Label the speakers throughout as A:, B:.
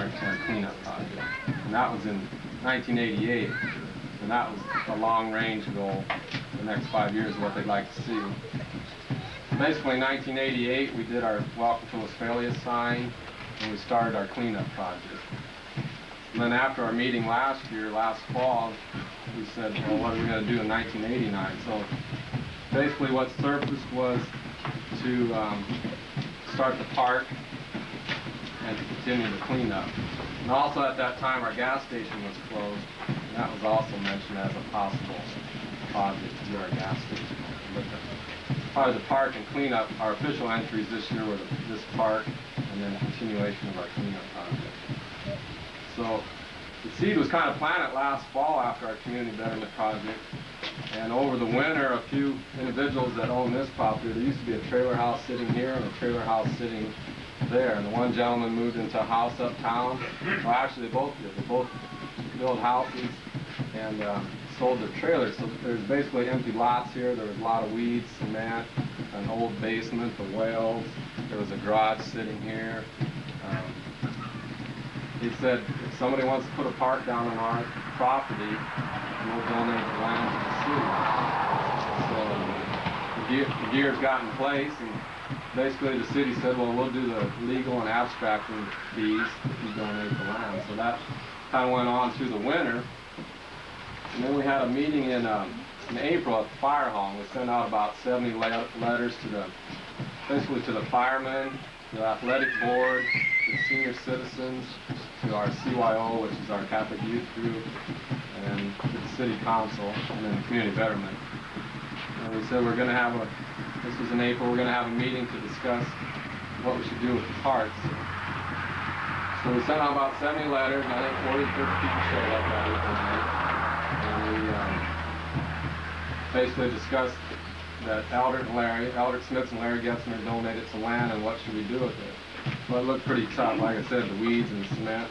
A: our cleanup project. And that was in 1988. And that was a long-range goal. The next 5 years, what they'd like to see. Basically, in 1988, we did our Welcome to Westphalia sign, and we started our cleanup project. And then after our meeting last fall, we said, well, what are we going to do in 1989? So basically what surfaced was to start the park and to continue the cleanup. And also at that time, our gas station was closed, and that was also mentioned as a possible project to do our gas station. But part of the park and cleanup, our official entries this year were this park and then continuation of our cleanup project. So the seed was kind of planted last fall after our community betterment project, and over the winter a few individuals that own this property, there used to be a trailer house sitting here and a trailer house sitting there, and the one gentleman moved into a house uptown. Well, actually they both did. They both built houses and sold their trailers, so there's basically empty lots here. There was a lot of weeds, cement, an old basement, the wells, there was a garage sitting here. He said, if somebody wants to put a park down on our property, we'll donate the land to the city. So the gears got in place, and basically the city said, well, we'll do the legal and abstracting fees if you donate the land. So that kind of went on through the winter. And then we had a meeting in April at the fire hall. We sent out about 70 letters to basically to the firemen, to the athletic board, to senior citizens, to our CYO, which is our Catholic youth group, and to the city council, and then the community betterment. And we said we're going to have this was in April, we're going to have a meeting to discuss what we should do with the parks. So we sent out about 70 letters, and I think 40 to 50 people showed up that April night. And we basically discussed that Albert Smith and Larry Getzner donated some land, and what should we do with it. Well, it looked pretty tough, like I said, the weeds and the cement.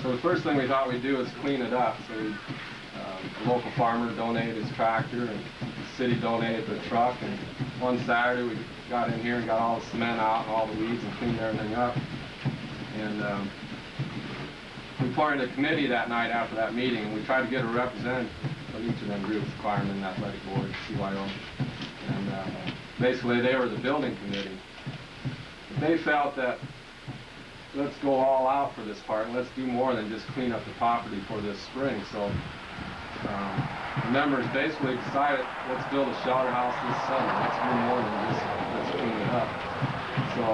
A: So the first thing we thought we'd do is clean it up. So the local farmer donated his tractor, and the city donated the truck. And one Saturday we got in here and got all the cement out and all the weeds and cleaned everything up. And we appointed a committee that night after that meeting, and we tried to get a representative of each of them groups, firemen, athletic board, CYO. And basically they were the building committee. They felt that let's go all out for this park, and let's do more than just clean up the property for this spring. So the members basically decided, let's build a shelter house this summer. Let's do more than just let's clean it up. So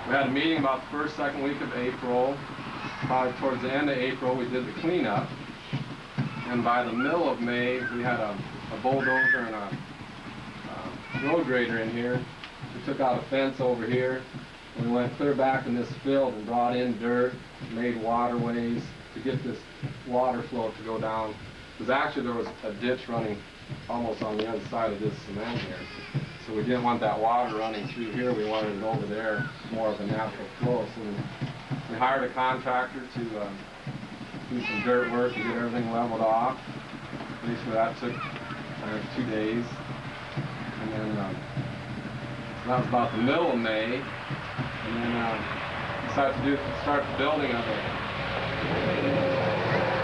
A: we had a meeting about the first, second week of April. Probably towards the end of April, we did the cleanup. And by the middle of May, we had a bulldozer and a road grader in here. We took out a fence over here, and we went clear back in this field and brought in dirt, made waterways to get this water flow to go down. Because actually there was a ditch running almost on the other side of this cement here. So we didn't want that water running through here. We wanted it over there, more of a natural flow. So we hired a contractor to do some dirt work to get everything leveled off. Basically that took 2 days. And then that was about the middle of May. And then decided to start the building of it.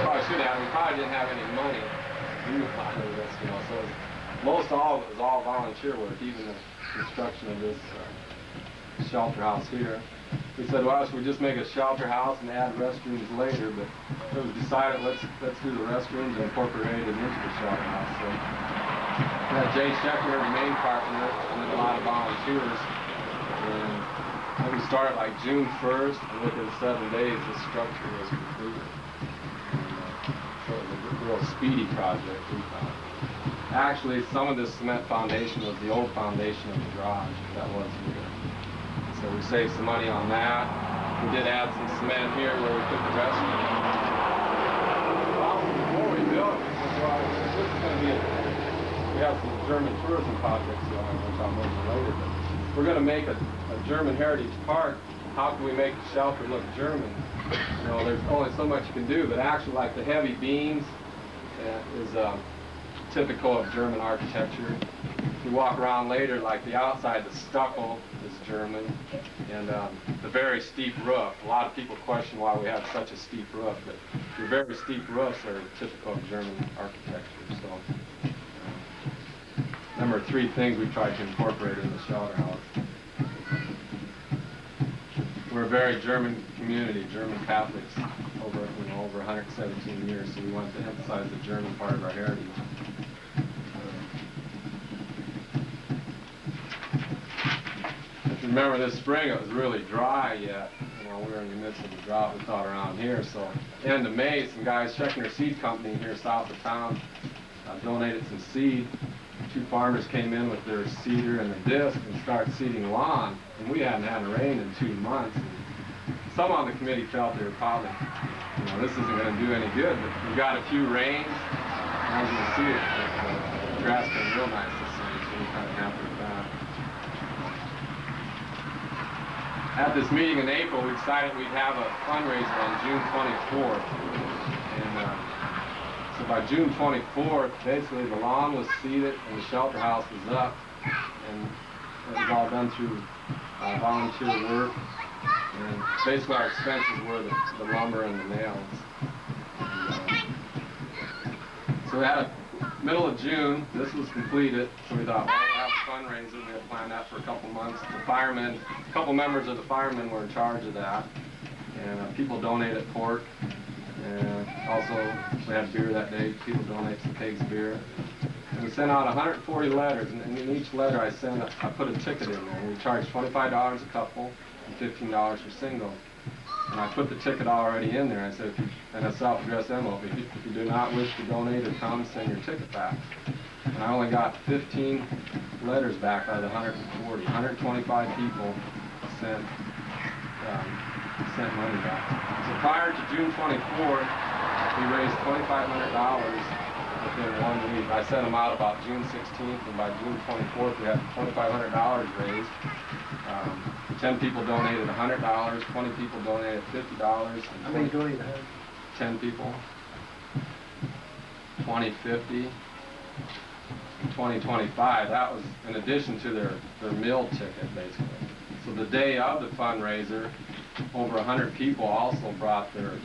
A: Probably should have. We probably didn't have any money to do this, you know. So most all of it was all volunteer work, even the construction of this shelter house here. We said, well, should we just make a shelter house and add restrooms later? But it was decided, let's do the restrooms and incorporate it into the shelter house. So we had Jay Scheckler, the main carpenter, and then a lot of volunteers. And I think we started like June 1st, and within 7 days, the structure was completed. So it was a real speedy project, we found. Actually, some of this cement foundation was the old foundation of the garage that was here. So we saved some money on that. We did add some cement here where we put the restroom. Well, before we built it, this is going to be we have some German tourism projects going, which I'll mention later. But we're going to make a German heritage park. How can we make the shelter look German? You know, there's only so much you can do, but actually, like the heavy beams is typical of German architecture. If you walk around later, like the outside, the stucco is German, and the very steep roof. A lot of people question why we have such a steep roof, but the very steep roofs are typical of German architecture. So, number 3 things we tried to incorporate in the shelter house. We're a very German community, German Catholics, over 117 years, so we wanted to emphasize the German part of our heritage. If you remember this spring, it was really dry yet. We were in the midst of the drought we thought around here, so end of May, some guys checking their seed company here south of town donated some seed. 2 farmers came in with their seeder and a disc and started seeding lawn, and we hadn't had a rain in 2 months. And some on the committee felt they were probably, this isn't going to do any good, but we got a few rains, and as you can see, the grass came real nice this summer, so we're kind of happy with that. At this meeting in April, we decided we'd have a fundraiser on June 24th, and so by June 24th, basically the lawn was seeded and the shelter house was up, and it was all done through volunteer work. And basically our expenses were the lumber and the nails. And, so we had a middle of June, this was completed, so we thought, well, we'll have a fundraiser. We had planned that for a couple months. The firemen, a couple members of the firemen were in charge of that, and people donated pork. And also, we had beer that day. People donated some pigs beer. And we sent out 140 letters, and in each letter I put a ticket in there. And we charged $25 a couple and $15 for single. And I put the ticket already in there. I said, and a self-addressed envelope, if you do not wish to donate or come, send your ticket back. And I only got 15 letters back out of the 140. 125 people sent money back. So prior to June 24th, we raised $2,500 within 1 week. I sent them out about June 16th, and by June 24th, we had $2,500 raised. 10 people donated $100, 20 people donated $50.
B: How many donated?
A: 10 people. 20, 50. 20, 25. That was in addition to their meal ticket, basically. So the day of the fundraiser, over 100 people also brought their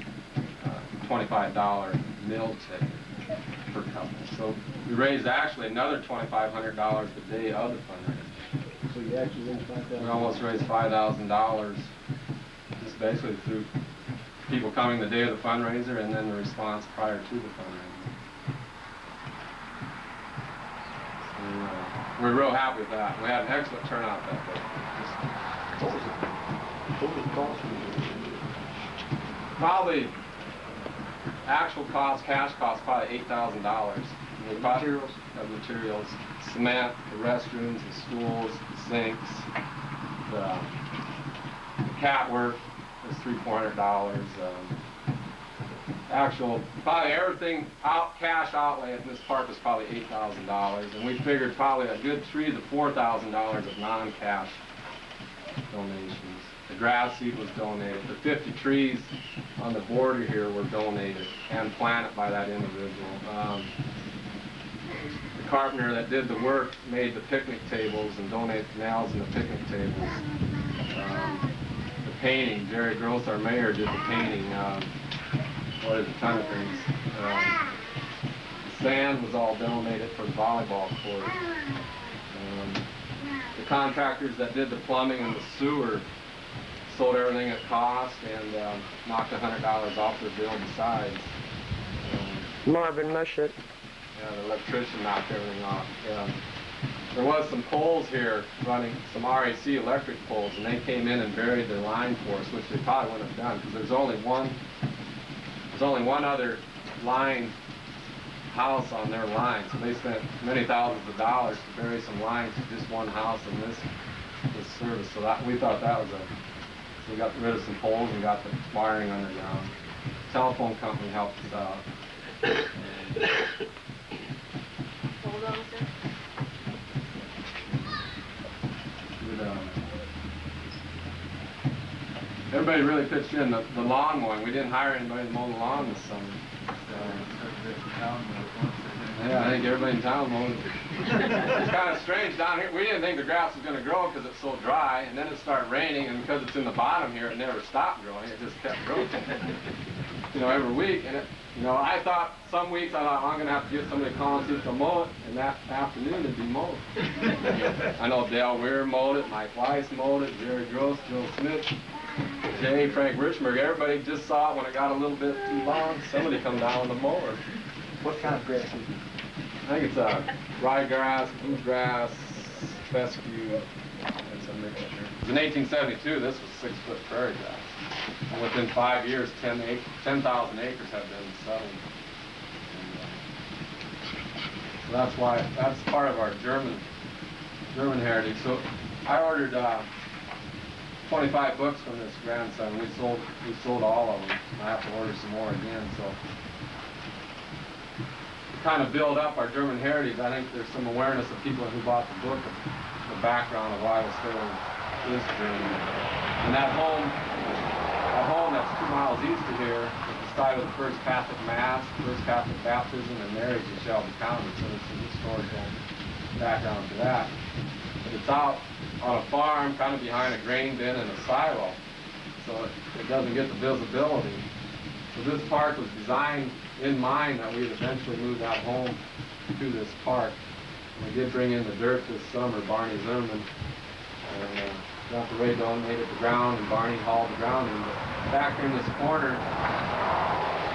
A: $25 meal ticket per couple. So we raised actually another $2,500 the day of the fundraiser.
B: So you actually raised $5,000?
A: We almost raised $5,000 just basically through people coming the day of the fundraiser and then the response prior to the fundraiser. So, we're real happy with that. We had an excellent turnout that day.
B: What was the cost?
A: Probably actual cost, cash cost, probably $8,000.
B: Materials?
A: Materials, cement, the restrooms, the stools, the sinks, the cat work was $300-400. Actual, probably everything cash outlay in this park was probably $8,000, and we figured probably a good $3,000 to $4,000 of non-cash donations. The grass seed was donated. The 50 trees on the border here were donated and planted by that individual. The carpenter that did the work made the picnic tables and donated the nails in the picnic tables. The painting, Jerry Gross, our mayor, did the painting. A ton of things. The sand was all donated for the volleyball court. The contractors that did the plumbing and the sewer sold everything at cost and knocked $100 off their bill besides.
C: Marvin Mushett.
A: Yeah, the electrician knocked everything off. There was some poles here running, some RAC electric poles, and they came in and buried their line for us, which they probably wouldn't have done because there's only one other line house on their line, so they spent many thousands of dollars to bury some lines to just one house in this service. So we thought that was so we got rid of some poles and got the wiring underground. The telephone company helped us out.
D: Hold on, sir.
A: Everybody really pitched in. The lawn mowing. We didn't hire anybody to mow the lawn this summer. Yeah, I think everybody in town mowed it. It's kind of strange down here. We didn't think the grass was going to grow because it's so dry, and then it started raining, and because it's in the bottom here, it never stopped growing. It just kept growing. You know, every week, and it, you know, I thought some weeks I'm going to have to get somebody to call and see if they'll mow it, and that afternoon it'd be mowed. I know Dale Weir mowed it, Mike Weiss mowed it, Jerry Gross, Joe Smith, Jay, Frank Richmond. Everybody just saw it when it got a little bit too long. Somebody come down with a mower.
B: What kind of grass is it?
A: I think it's ryegrass, bluegrass, fescue, and some mixture. In 1872, this was 6-foot prairie grass. And within 5 years, 10,000 acres have been settled. And, so that's why, that's part of our German heritage. So I ordered 25 books from this grandson. We sold all of them. I have to order some more again. So to kind of build up our German heritage, I think there's some awareness of people who bought the book of the background of why the story is German. And that home that's 2 miles east of here is the site of the first Catholic Mass, first Catholic baptism, and marriage in Shelby County. So there's some historical background to that. But it's out on a farm, kind of behind a grain bin and a silo, so it doesn't get the visibility. So this park was designed in mind that we'd eventually move that home to this park. And we did bring in the dirt this summer, Barney Zimmerman, and got the Ray donated the ground, and Barney hauled the ground in. But back in this corner,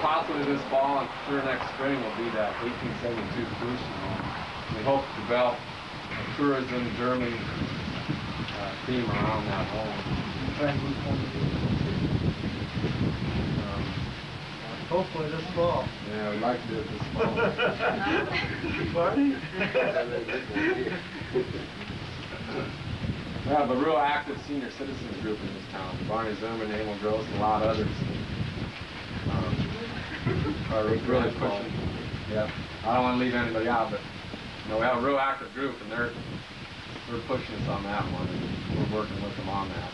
A: possibly this fall and sure next spring will be that 1872 pollution home. We hope to develop a tourism German theme around that home.
B: Hopefully this fall.
A: Yeah, we'd like to do it this fall.
B: Barney?
A: We have a real active senior citizens group in this town. Barney Zimmerman, Emil Gross, and a lot of others are really pushing. Yeah, I don't want to leave anybody out, but you know, we have a real active group, and we're pushing us on that one, and we're working with them on that.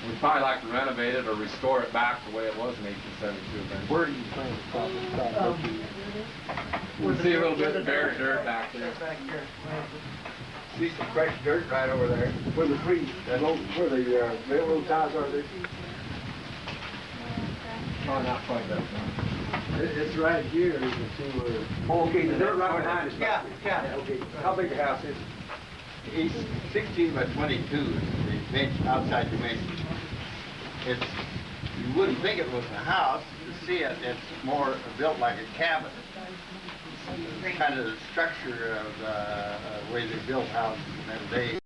A: So we'd probably like to renovate it or restore it back the way it was in 1872. Then.
B: Where do you plan to stop and
A: We see a little bit of bare dirt back there.
B: See some fresh dirt right over there. Where the trees, where the railroad ties are there.
A: Oh, not quite that far.
B: It's right here, you can see where. Oh, okay, the dirt right behind us. Yeah. Okay. How big a house is it?
E: It's 16 by 22, the bench outside the bench. It's, you wouldn't think it was a house. To see it, it's more built like a cabin. It's kind of the structure of the way they built houses in that day.